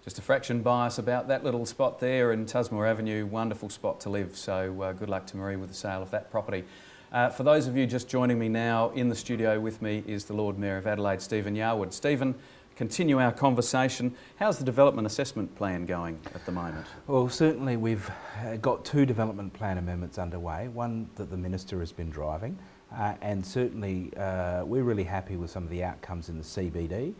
just a fraction bias about that little spot there in Tusmore Avenue. Wonderful spot to live. So good luck to Marie with the sale of that property. For those of you just joining me now, in the studio with me is the Lord Mayor of Adelaide, Stephen Yarwood. Stephen, continue our conversation. How's the development assessment plan going at the moment? Well, certainly we've got 2 development plan amendments underway, one that the Minister has been driving, and certainly we're really happy with some of the outcomes in the CBD,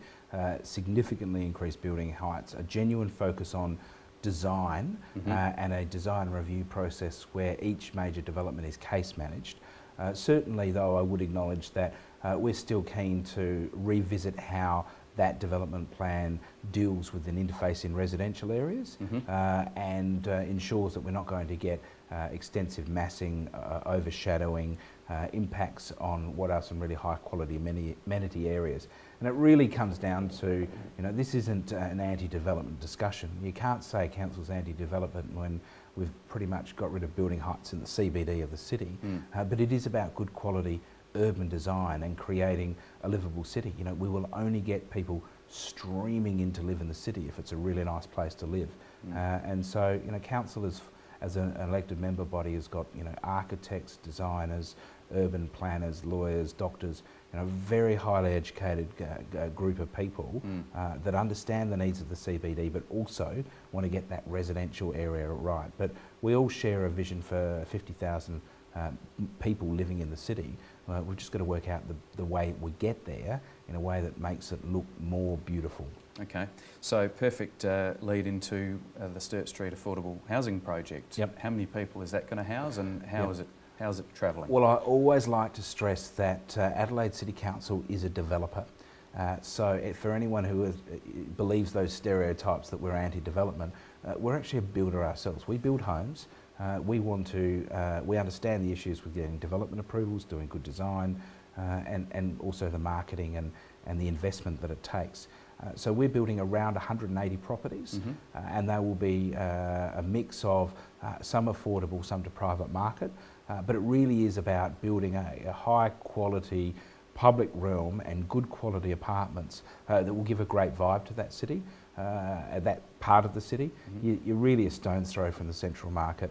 significantly increased building heights, a genuine focus on design and a design review process where each major development is case managed. Certainly though, I would acknowledge that we're still keen to revisit how that development plan deals with an interface in residential areas and ensures that we're not going to get extensive massing, overshadowing, impacts on what are some really high quality amenity areas. And it really comes down to, this isn't an anti-development discussion. You can't say council's anti-development when we've pretty much got rid of building heights in the CBD of the city, but it is about good quality urban design and creating a livable city. We will only get people streaming in to live in the city if it's a really nice place to live. And so, council as an elected member body has got, architects, designers, urban planners, lawyers, doctors, very highly educated group of people that understand the needs of the CBD, but also want to get that residential area right. But we all share a vision for 50,000 people living in the city. We've just got to work out the way we get there in a way that makes it look more beautiful. Okay, so perfect lead into the Sturt Street Affordable Housing Project. Yep. How many people is that going to house, and how's it travelling? Well, I always like to stress that Adelaide City Council is a developer. So for anyone who believes those stereotypes that we're anti-development, we're actually a builder ourselves. We build homes. We understand the issues with getting development approvals, doing good design, and also the marketing and the investment that it takes. So we're building around 180 properties, and they will be a mix of some affordable, some to private market, but it really is about building a high quality public realm and good quality apartments that will give a great vibe to that city. That part of the city. You're really a stone's throw from the central market.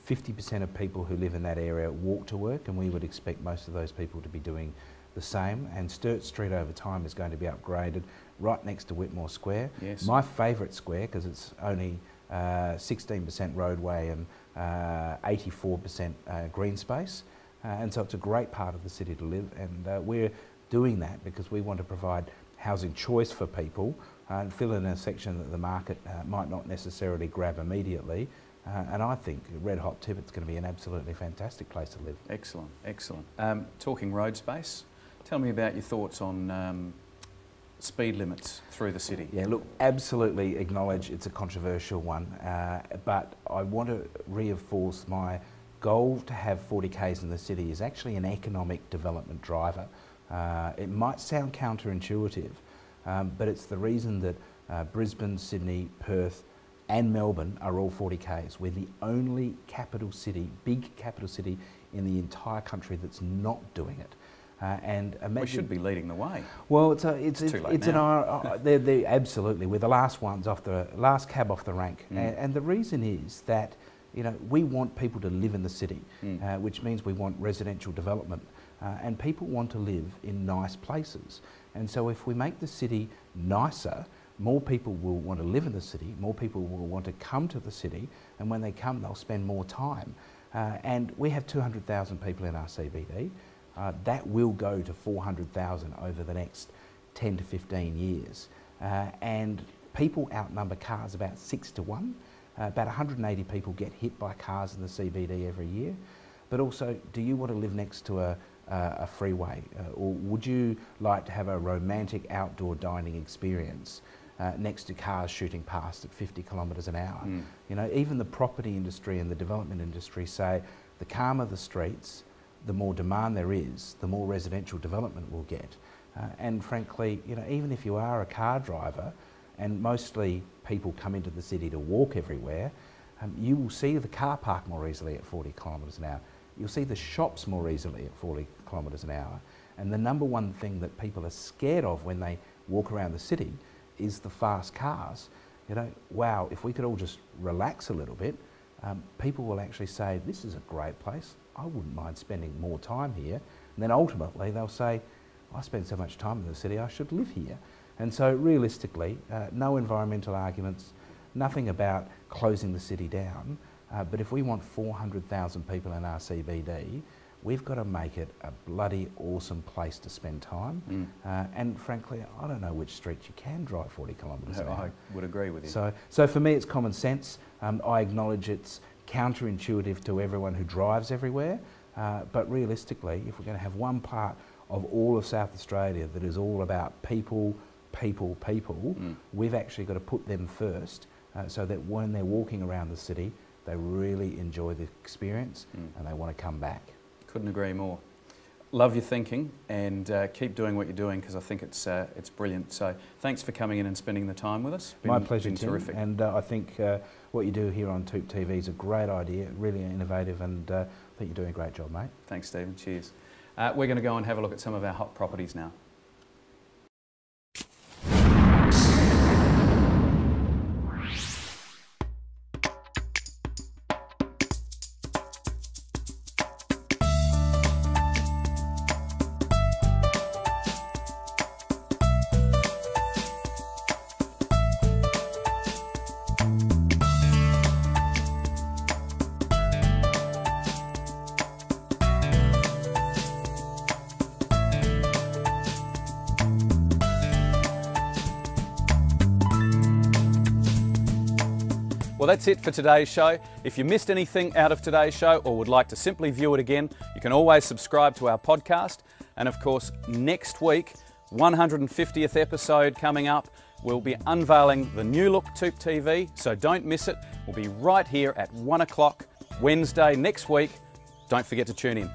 50% of people who live in that area walk to work, and we would expect most of those people to be doing the same. And Sturt Street over time is going to be upgraded right next to Whitmore Square. Yes. My favourite square, because it's only 16% roadway and 84% green space. And so it's a great part of the city to live, and we're doing that because we want to provide housing choice for people and fill in a section that the market might not necessarily grab immediately. And I think Red Hot Tibbet's going to be an absolutely fantastic place to live. Excellent, excellent. Talking road space, tell me about your thoughts on speed limits through the city. Yeah, look, absolutely acknowledge it's a controversial one, but I want to reinforce my goal to have 40 k's in the city is actually an economic development driver. It might sound counterintuitive, but it's the reason that Brisbane, Sydney, Perth and Melbourne are all 40 k's. We're the only capital city, big capital city in the entire country that's not doing it. And imagine, we should be leading the way. Well, it's too late now. they're absolutely, we're the last ones last cab off the rank. And the reason is that we want people to live in the city, which means we want residential development. And people want to live in nice places. And so if we make the city nicer, more people will want to live in the city, more people will want to come to the city, and when they come, they'll spend more time. And we have 200,000 people in our CBD. That will go to 400,000 over the next 10 to 15 years. And people outnumber cars about 6 to 1. About 180 people get hit by cars in the CBD every year. But also, do you want to live next to a freeway? Or would you like to have a romantic outdoor dining experience next to cars shooting past at 50 kilometres an hour? Even the property industry and the development industry say the calmer the streets, the more demand there is, the more residential development we'll get. And frankly, even if you are a car driver, and mostly people come into the city to walk everywhere, you will see the car park more easily at 40 kilometres an hour. You'll see the shops more easily at 40 kilometres an hour. And the number one thing that people are scared of when they walk around the city is the fast cars. You know, wow, if we could all just relax a little bit, people will actually say, this is a great place, I wouldn't mind spending more time here. And then ultimately they'll say, I spend so much time in the city, I should live here. And so realistically, no environmental arguments, nothing about closing the city down, but if we want 400,000 people in our CBD, we've got to make it a bloody awesome place to spend time. And frankly, I don't know which streets you can drive 40 kilometres an hour. I would agree with you. So for me, it's common sense. I acknowledge it's counterintuitive to everyone who drives everywhere, but realistically, if we're going to have one part of all of South Australia that is all about people, we've actually got to put them first, so that when they're walking around the city, they really enjoy the experience and they want to come back. Couldn't agree more. Love your thinking, and keep doing what you're doing, because I think it's brilliant. So thanks for coming in and spending the time with us. My pleasure, Tim. Terrific. And I think what you do here on TOOP TV is a great idea, really innovative, and I think you're doing a great job, mate. Thanks, Stephen. Cheers. We're going to go and have a look at some of our hot properties now. Well, that's it for today's show. If you missed anything out of today's show or would like to simply view it again, you can always subscribe to our podcast. And of course, next week, 150th episode coming up, we'll be unveiling the new look TOOP TV, so don't miss it. We'll be right here at 1 o'clock Wednesday next week. Don't forget to tune in.